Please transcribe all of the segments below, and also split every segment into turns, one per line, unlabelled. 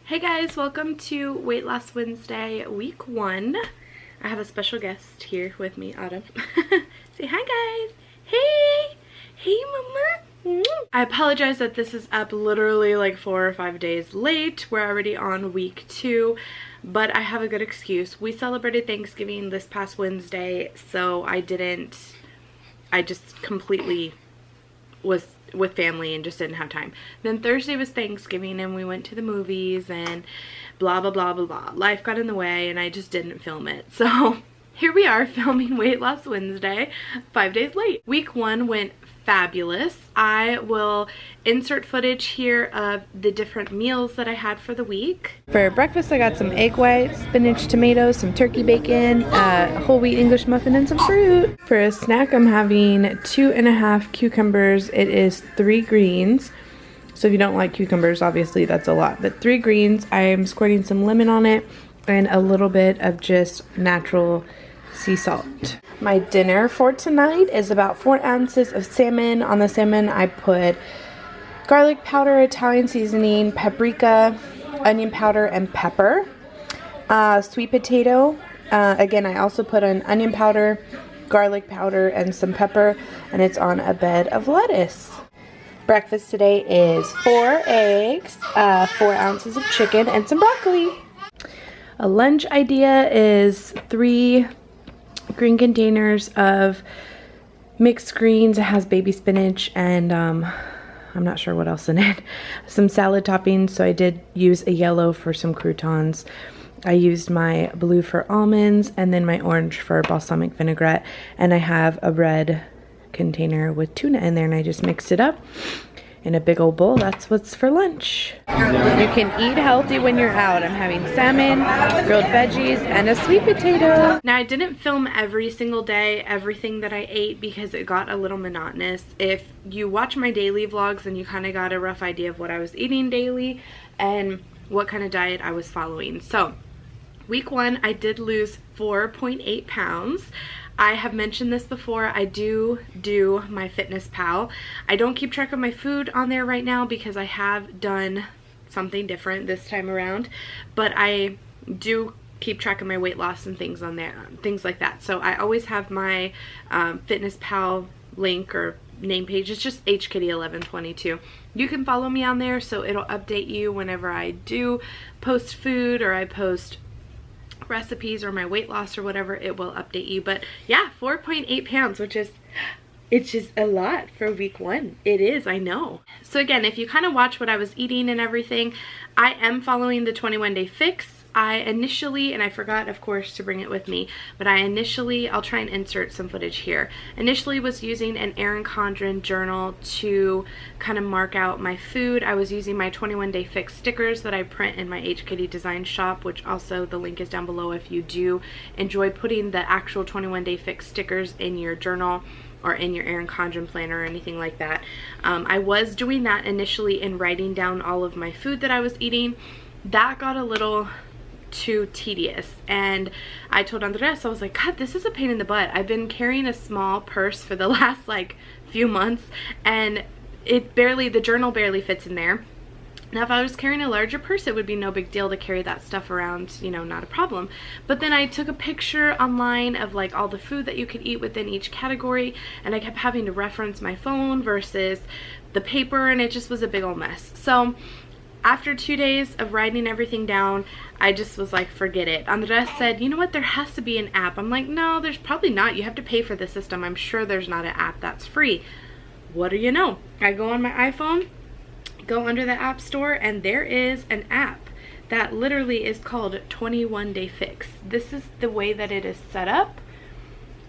Hey guys, welcome to Weightloss Wednesday, week 1. I have a special guest here with me, Autumn. Say hi guys. Hey! Hey mama! I apologize that this is up literally like 4 or 5 days late. We're already on week 2, but I have a good excuse. We celebrated Thanksgiving this past Wednesday, so I just completely was with family and just didn't have time. Then Thursday was Thanksgiving and we went to the movies and blah blah blah blah blah. Life got in the way and I just didn't film it. So here we are filming Weightloss Wednesday 5 days late. Week 1 went fabulous. I will insert footage here of the different meals that I had for the week. For breakfast I got some egg whites, spinach, tomatoes, some turkey bacon, whole wheat English muffin, and some fruit. For a snack I'm having 2.5 cucumbers. It is 3 greens. So if you don't like cucumbers, obviously that's a lot, but 3 greens. I am squirting some lemon on it and a little bit of just natural sea salt. My dinner for tonight is about 4 ounces of salmon. On the salmon I put garlic powder, Italian seasoning, paprika, onion powder, and pepper. Sweet potato, again I also put an onion powder, garlic powder, and some pepper, and it's on a bed of lettuce. Breakfast today is 4 eggs, 4 ounces of chicken, and some broccoli. A lunch idea is 3 green containers of mixed greens. It has baby spinach and I'm not sure what else in it. Some salad toppings, so I did use a yellow for some croutons. I used my blue for almonds and then my orange for balsamic vinaigrette, and I have a red container with tuna in there, and I just mixed it up in a big old bowl. That's what's for lunch. You can eat healthy when you're out. I'm having salmon, grilled veggies, and a sweet potato. Now I didn't film every single day everything that I ate because it got a little monotonous. If you watch my daily vlogs, then you kind of got a rough idea of what I was eating daily and what kind of diet I was following. So week 1 I did lose 4.8 pounds. I have mentioned this before, I do my Fitness Pal. I don't keep track of my food on there right now because I have done something different this time around, but I do keep track of my weight loss and things on there, things like that. So I always have my Fitness Pal link or name page. It's just hkitty1122. You can follow me on there, so it'll update you whenever I do post food or I post recipes or my weight loss or whatever. It will update you. But yeah, 4.8 pounds, which is, it's just a lot for week 1. It is, I know. So again, if you kind of watch what I was eating and everything, I am following the 21-day fix. I initially, and I forgot of course to bring it with me, but I'll try and insert some footage here. Initially was using an Erin Condren journal to kind of mark out my food. I was using my 21-day fix stickers that I print in my HKitty design shop, which also the link is down below if you do enjoy putting the actual 21-day fix stickers in your journal or in your Erin Condren planner or anything like that. I was doing that initially and writing down all of my food that I was eating. That got a little too tedious, and I told Andres, I was like, God, this is a pain in the butt. I've been carrying a small purse for the last like few months and the journal barely fits in there. Now if I was carrying a larger purse, it would be no big deal to carry that stuff around, you know, not a problem. But then I took a picture online of like all the food that you could eat within each category, and I kept having to reference my phone versus the paper, and it just was a big old mess. So after 2 days of writing everything down, I just was like, forget it. Andres said, you know what, there has to be an app. I'm like, no, there's probably not. You have to pay for the system. I'm sure there's not an app that's free. What do you know? I go on my iPhone, go under the app store, and there is an app that literally is called 21-day fix. This is the way that it is set up.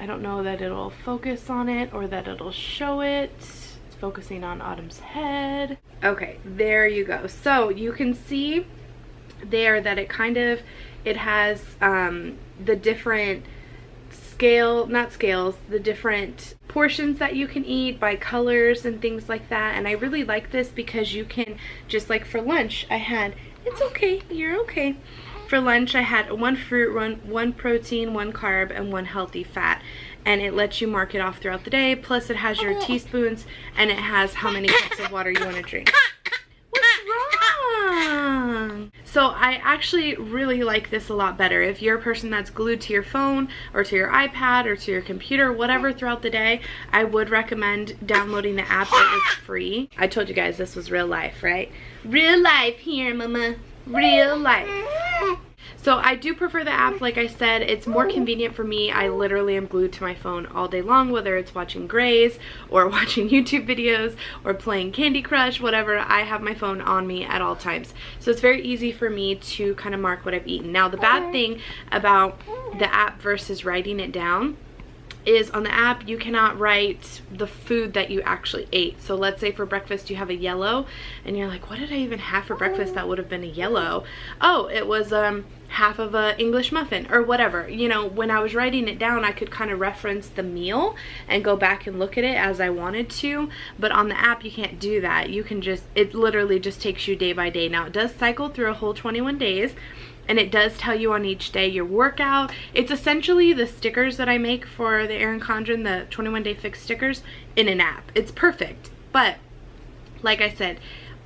I don't know that it'll focus on it or that it'll show it. Focusing on Autumn's head. Okay, there you go. So you can see there that it has the different the different portions that you can eat by colors and things like that. And I really like this because you can, just like for lunch, it's okay, you're okay. For lunch I had 1 fruit, 1 protein, 1 carb, and 1 healthy fat. And it lets you mark it off throughout the day. Plus it has your teaspoons, and it has how many cups of water you want to drink. What's wrong? So I actually really like this a lot better. If you're a person that's glued to your phone or to your iPad or to your computer, whatever throughout the day, I would recommend downloading the app. It is free. I told you guys this was real life, right? Real life here, mama. Real life. So I do prefer the app. Like I said, it's more convenient for me. I literally am glued to my phone all day long, whether it's watching Grays or watching YouTube videos or playing Candy Crush, whatever. I have my phone on me at all times. So it's very easy for me to kind of mark what I've eaten. Now, the bad thing about the app versus writing it down is on the app you cannot write the food that you actually ate. So let's say for breakfast you have a yellow and you're like, what did I even have for breakfast that would have been a yellow? Oh, it was half of a English muffin or whatever. You know, when I was writing it down, I could kind of reference the meal and go back and look at it as I wanted to. But on the app you can't do that. You can just, it literally just takes you day by day. Now it does cycle through a whole 21 days. And it does tell you on each day your workout. It's essentially the stickers that I make for the Erin Condren, the 21 Day Fix stickers, in an app. It's perfect. But like I said,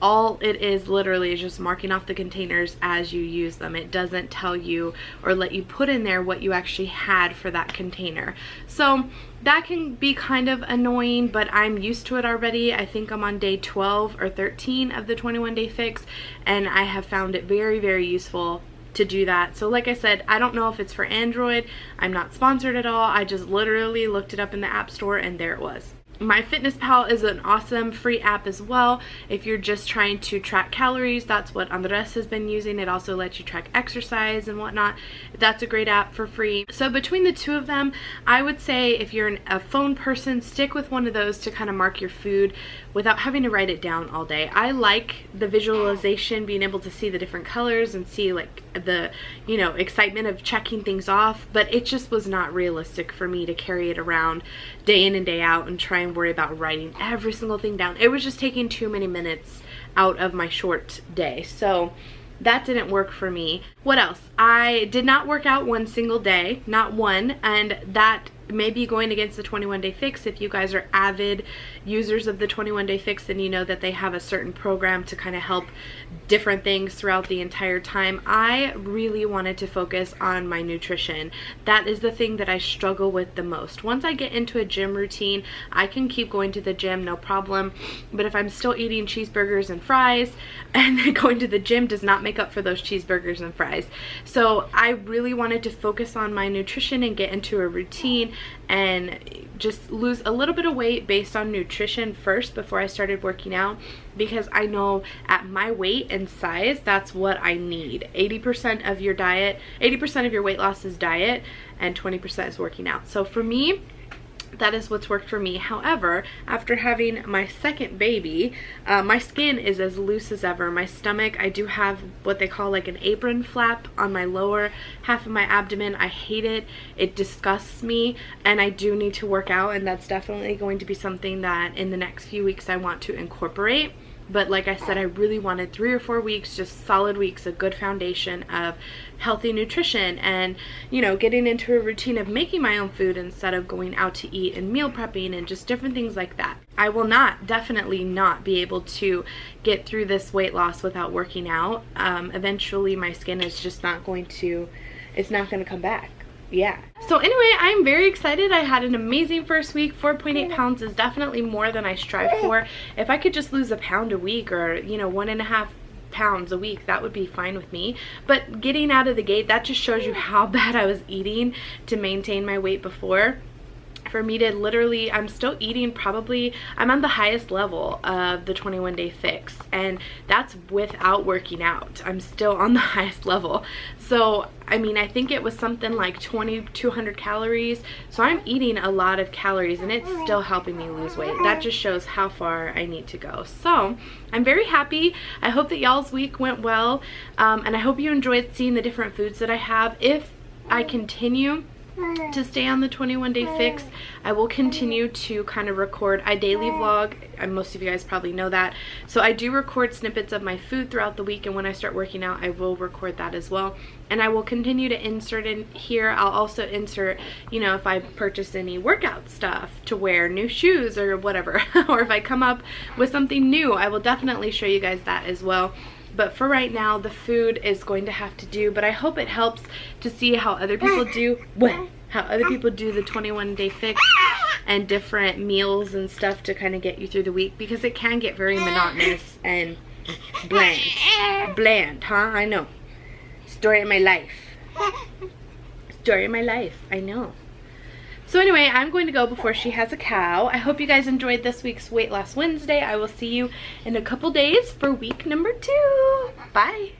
all it is literally is just marking off the containers as you use them. It doesn't tell you or let you put in there what you actually had for that container. So that can be kind of annoying, but I'm used to it already. I think I'm on day 12 or 13 of the 21 Day Fix, and I have found it very, very useful to do that. So like I said, I don't know if it's for Android. I'm not sponsored at all. I just literally looked it up in the App Store and there it was. MyFitnessPal is an awesome free app as well. If you're just trying to track calories, that's what Andres has been using. It also lets you track exercise and whatnot. That's a great app for free. So between the two of them, I would say if you're a phone person, stick with one of those to kind of mark your food without having to write it down all day. I like the visualization, being able to see the different colors and see like the, you know, excitement of checking things off, but it just was not realistic for me to carry it around day in and day out and try and worry about writing every single thing down. It was just taking too many minutes out of my short day. So that didn't work for me. What else? I did not work out one single day, not one, and that may be going against the 21 Day Fix. If you guys are avid users of the 21 Day Fix, then you know that they have a certain program to kind of help different things throughout the entire time. I really wanted to focus on my nutrition. That is the thing that I struggle with the most. Once I get into a gym routine, I can keep going to the gym, no problem. But if I'm still eating cheeseburgers and fries, and then going to the gym does not make up for those cheeseburgers and fries. So I really wanted to focus on my nutrition and get into a routine and just lose a little bit of weight based on nutrition first before I started working out, because I know at my weight and size, that's what I need. 80% of your diet, 80% of your weight loss is diet, and 20% is working out. So for me, that is what's worked for me. However, after having my second baby, my skin is as loose as ever. My stomach, I do have what they call like an apron flap on my lower half of my abdomen. I hate it. It disgusts me, and I do need to work out, and that's definitely going to be something that in the next few weeks I want to incorporate. But like I said, I really wanted 3 or 4 weeks, just solid weeks, a good foundation of healthy nutrition and, you know, getting into a routine of making my own food instead of going out to eat and meal prepping and just different things like that. I will definitely not be able to get through this weight loss without working out. Eventually my skin is just not going to, it's not going to come back. Yeah. So anyway, I'm very excited. I had an amazing first week. 4.8 pounds is definitely more than I strive for. If I could just lose a pound a week, or, you know, 1.5 pounds a week, that would be fine with me. But getting out of the gate, that just shows you how bad I was eating to maintain my weight before. For me to literally, I'm still eating probably, I'm on the highest level of the 21 Day Fix, and that's without working out. I'm still on the highest level. So I mean, I think it was something like 2,200 calories. So I'm eating a lot of calories, and it's still helping me lose weight. That just shows how far I need to go. So I'm very happy. I hope that y'all's week went well, and I hope you enjoyed seeing the different foods that I have. If I continue to stay on the 21 Day Fix, I will continue to kind of record. I daily vlog, and most of you guys probably know that. So I do record snippets of my food throughout the week, and when I start working out, I will record that as well. And I will continue to insert in here. I'll also insert, you know, if I purchase any workout stuff to wear, new shoes or whatever, or if I come up with something new, I will definitely show you guys that as well. But for right now, the food is going to have to do. But I hope it helps to see how other people do, how other people do the 21-day fix and different meals and stuff to kind of get you through the week, because it can get very monotonous and bland, huh? I know. Story of my life. Story of my life, I know. So anyway, I'm going to go before she has a cow. I hope you guys enjoyed this week's Weight Loss Wednesday. I will see you in a couple days for week number 2. Bye.